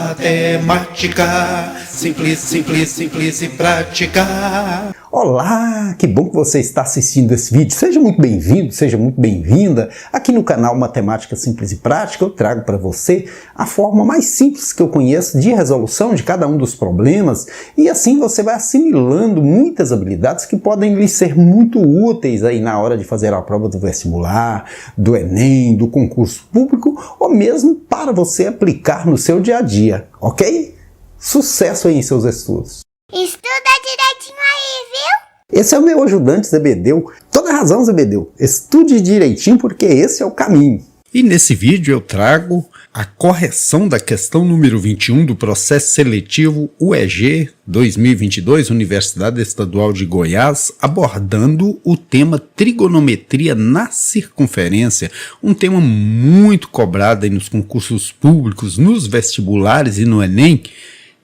Matemática, simples, simples, simples e prática. Olá, que bom que você está assistindo esse vídeo. Seja muito bem-vindo, seja muito bem-vinda. Aqui no canal Matemática Simples e Prática eu trago para você a forma mais simples que eu conheço de resolução de cada um dos problemas e assim você vai assimilando muitas habilidades que podem lhe ser muito úteis aí na hora de fazer a prova do vestibular, do Enem, do concurso público ou mesmo para você aplicar no seu dia a dia, ok? Sucesso aí em seus estudos! Estuda direitinho aí, viu? Esse é o meu ajudante Zebedeu. Toda razão, Zebedeu. Estude direitinho porque esse é o caminho. E nesse vídeo eu trago a correção da questão número 21 do processo seletivo UEG 2022, Universidade Estadual de Goiás, abordando o tema trigonometria na circunferência, um tema muito cobrado aí nos concursos públicos, nos vestibulares e no Enem.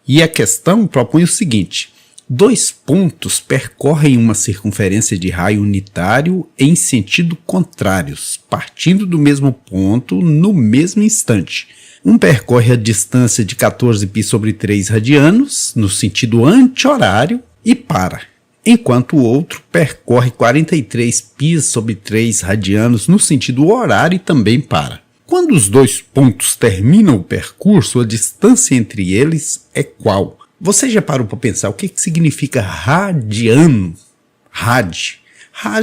E a questão propõe o seguinte: dois pontos percorrem uma circunferência de raio unitário em sentido contrários, partindo do mesmo ponto no mesmo instante. Um percorre a distância de 14π sobre 3 radianos, no sentido anti-horário, e para, enquanto o outro percorre 43π sobre 3 radianos, no sentido horário, e também para. Quando os dois pontos terminam o percurso, a distância entre eles é qual? Você já parou para pensar o que significa radiano? Rad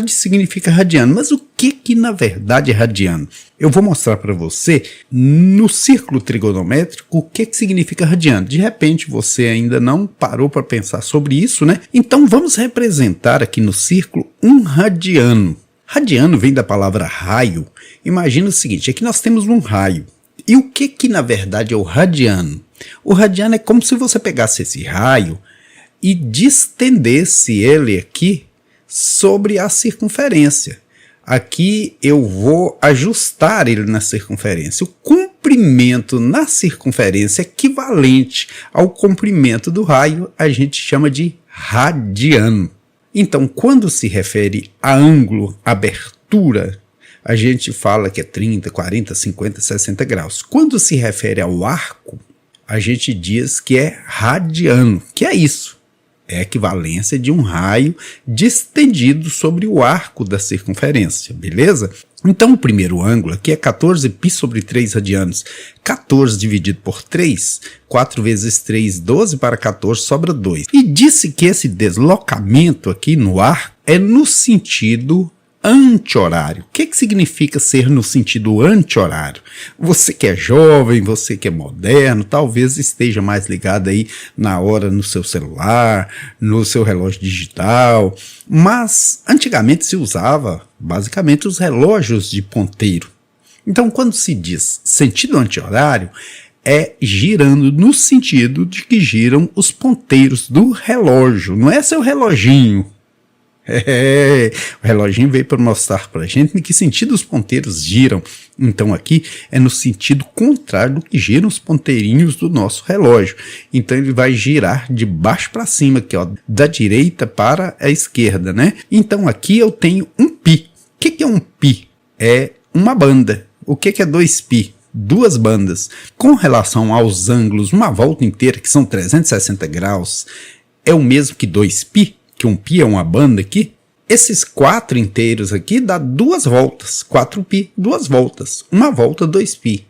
significa radiano, mas o que na verdade é radiano? Eu vou mostrar para você no círculo trigonométrico o que significa radiano. De repente você ainda não parou para pensar sobre isso, né? Então vamos representar aqui no círculo um radiano. Radiano vem da palavra raio. Imagina o seguinte, aqui nós temos um raio. E o que na verdade é o radiano? O radiano é como se você pegasse esse raio e distendesse ele aqui sobre a circunferência. Aqui eu vou ajustar ele na circunferência. O comprimento na circunferência equivalente ao comprimento do raio a gente chama de radiano. Então, quando se refere a ângulo, abertura, a gente fala que é 30, 40, 50, 60 graus. Quando se refere ao arco, a gente diz que é radiano, que é isso. É a equivalência de um raio distendido sobre o arco da circunferência, beleza? Então, o primeiro ângulo aqui é 14π sobre 3 radianos. 14 dividido por 3, 4 vezes 3, 12 para 14, sobra 2. E disse que esse deslocamento aqui no arco é no sentido anti-horário. O que significa ser no sentido anti-horário? Você que é jovem, você que é moderno, talvez esteja mais ligado aí na hora no seu celular, no seu relógio digital, mas antigamente se usava basicamente os relógios de ponteiro. Então quando se diz sentido anti-horário, é girando no sentido de que giram os ponteiros do relógio, não é seu reloginho. O reloginho veio para mostrar para a gente em que sentido os ponteiros giram. Então aqui é no sentido contrário do que giram os ponteirinhos do nosso relógio. Então ele vai girar de baixo para cima, aqui, ó, da direita para a esquerda, né? Então aqui eu tenho um π. O que é um π? É uma banda. O que é 2π? Duas bandas. Com relação aos ângulos, uma volta inteira, que são 360 graus, é o mesmo que 2π? Que um π é uma banda aqui, esses 4 inteiros aqui dá 2 voltas, 4π, 2 voltas, uma volta 2π,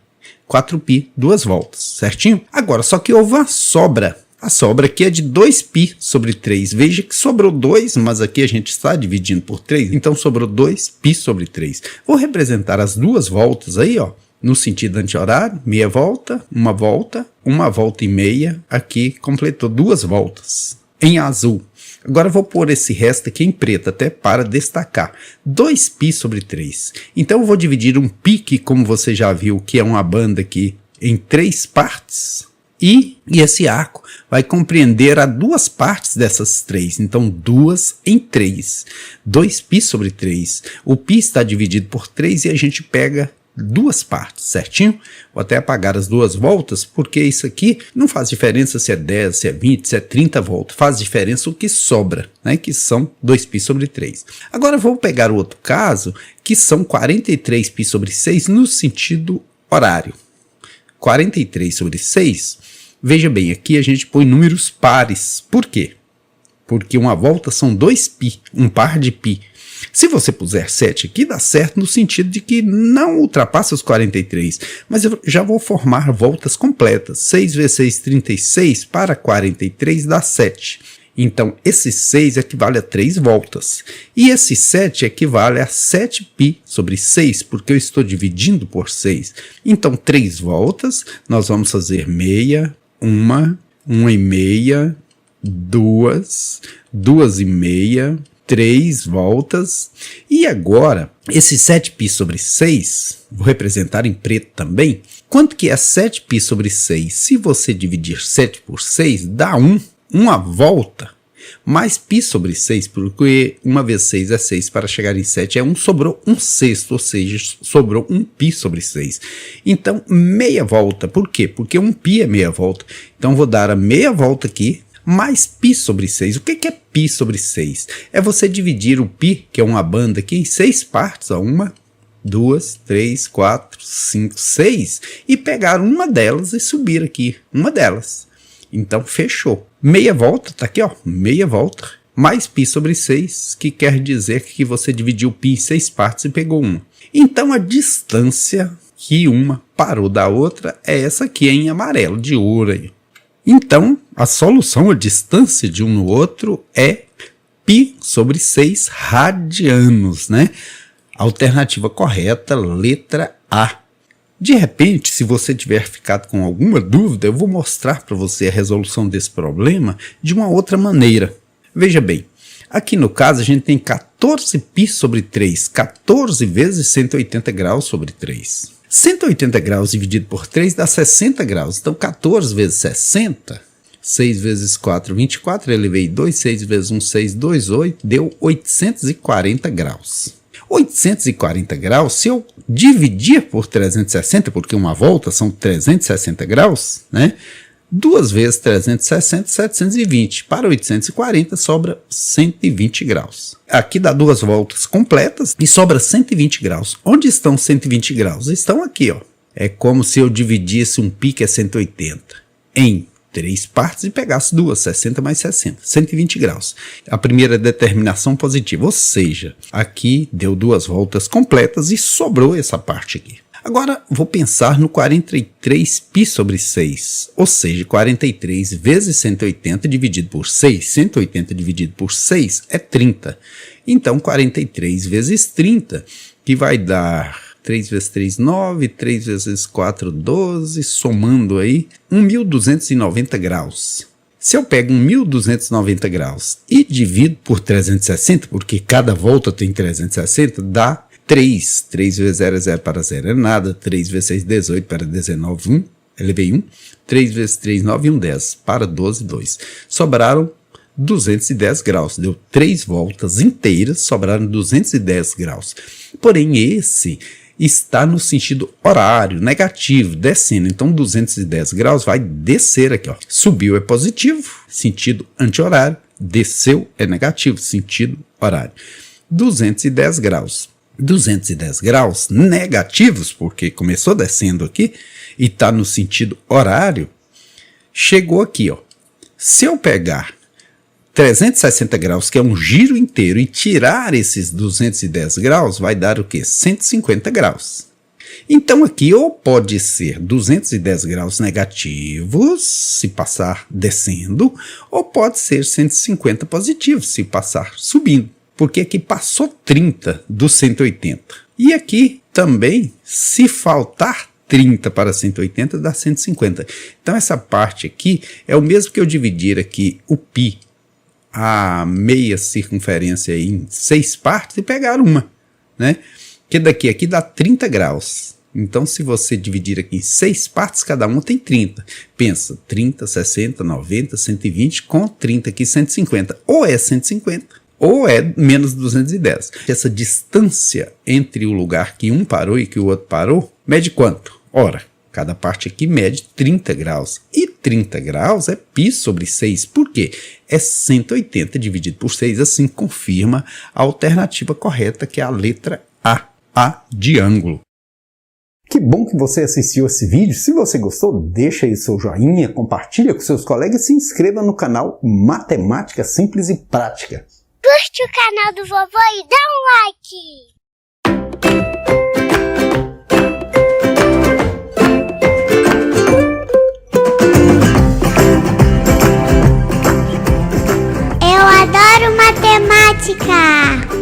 4π, 2 voltas, certinho? Agora, só que houve uma sobra, a sobra aqui é de 2π sobre 3, veja que sobrou 2, mas aqui a gente está dividindo por 3, então sobrou 2π sobre 3. Vou representar as duas voltas aí, ó, no sentido anti-horário, meia volta, uma volta e meia, aqui completou 2 voltas, em azul. Agora eu vou pôr esse resto aqui em preto, até para destacar. 2π sobre 3. Então eu vou dividir um π, que como você já viu, que é uma banda aqui, em 3 partes. E esse arco vai compreender a 2 partes dessas 3. Então 2 em 3. 2π sobre 3. O π está dividido por 3 e a gente pega 2 partes, certinho? Vou até apagar as 2 voltas, porque isso aqui não faz diferença se é 10, se é 20, se é 30 voltas. Faz diferença o que sobra, né? Que são 2π sobre 3. Agora vou pegar o outro caso, que são 43π sobre 6 no sentido horário. 43 sobre 6 Veja bem, aqui a gente põe números pares. Por quê? Porque uma volta são 2π, um par de π. Se você puser 7 aqui, dá certo no sentido de que não ultrapassa os 43. Mas eu já vou formar voltas completas. 6 vezes 6, 36, para 43 dá 7. Então, esse 6 equivale a 3 voltas. E esse 7 equivale a 7π sobre 6, porque eu estou dividindo por 6. Então, 3 voltas, nós vamos fazer meia, uma e meia, duas e meia, 3 voltas. E agora, esse 7π sobre 6, vou representar em preto também. Quanto que é 7π sobre 6? Se você dividir 7 por 6, dá 1. Uma volta, mais π sobre 6, porque 1 vezes 6 é 6, para chegar em 7 é 1, sobrou 1/6, ou seja, sobrou 1π sobre 6. Então, meia volta, por quê? Porque 1π é meia volta. Então, vou dar a meia volta aqui, mais π sobre 6. O que é π sobre 6? É você dividir o π, que é uma banda aqui, em 6 partes, ó, 1, 2, 3, 4, 5, 6, e pegar uma delas e subir aqui, uma delas. Então, fechou. Meia volta, tá aqui, ó, meia volta, mais π sobre 6, que quer dizer que você dividiu π em 6 partes e pegou uma. Então, a distância que uma parou da outra é essa aqui, em amarelo, de ouro aí. Então, a solução, a distância de um no outro é π sobre 6 radianos, né? Alternativa correta, letra A. De repente, se você tiver ficado com alguma dúvida, eu vou mostrar para você a resolução desse problema de uma outra maneira. Veja bem, aqui no caso a gente tem 14π sobre 3, 14 vezes 180 graus sobre 3. 180 graus dividido por 3 dá 60 graus, então 14 vezes 60, 6 vezes 4, 24, elevei 2, 6 vezes 1, 6, 2, 8, deu 840 graus. 840 graus, se eu dividir por 360, porque uma volta são 360 graus, né? 2 vezes 360, 720. Para 840 sobra 120 graus. Aqui dá 2 voltas completas e sobra 120 graus. Onde estão 120 graus? Estão aqui, ó. É como se eu dividisse um π, que é 180, em 3 partes e pegasse 2, 60 mais 60, 120 graus. A primeira determinação positiva, ou seja, aqui deu 2 voltas completas e sobrou essa parte aqui. Agora, vou pensar no 43π sobre 6, ou seja, 43 vezes 180 dividido por 6, 180 dividido por 6 é 30. Então, 43 vezes 30, que vai dar 3 vezes 3, 9, 3 vezes 4, 12, somando aí, 1.290 graus. Se eu pego 1.290 graus e divido por 360, porque cada volta tem 360, dá 3. 3 vezes 0 é 0, para 0 é nada. 3 vezes 6, 18, para 19, 1. Elevei 1. 3 vezes 3, 9, 1, 10, para 12, 2. Sobraram 210 graus. Deu 3 voltas inteiras, sobraram 210 graus. Porém, esse está no sentido horário, negativo, descendo. Então, 210 graus vai descer aqui, ó. Subiu é positivo, sentido anti-horário. Desceu é negativo, sentido horário. 210 graus. 210 graus negativos, porque começou descendo aqui e está no sentido horário, chegou aqui, ó. Se eu pegar 360 graus, que é um giro inteiro, e tirar esses 210 graus, vai dar o quê? 150 graus. Então aqui ou pode ser 210 graus negativos, se passar descendo, ou pode ser 150 positivos, se passar subindo. Porque aqui passou 30 dos 180. E aqui também, se faltar 30 para 180, dá 150. Então essa parte aqui é o mesmo que eu dividir aqui o π, a meia circunferência aí, em 6 partes e pegar uma, né? Que daqui aqui dá 30 graus. Então, se você dividir aqui em 6 partes, cada uma tem 30. Pensa, 30, 60, 90, 120, com 30 aqui, 150. Ou é 150, ou é menos 210. Essa distância entre o lugar que um parou e que o outro parou, mede quanto? Ora, cada parte aqui mede 30 graus. E 30 graus é π sobre 6. Por quê? É 180 dividido por 6. Assim confirma a alternativa correta, que é a letra A de ângulo. Que bom que você assistiu esse vídeo. Se você gostou, deixa aí seu joinha, compartilha com seus colegas e se inscreva no canal Matemática Simples e Prática. Curte o canal do vovô e dá um like! Eu adoro matemática!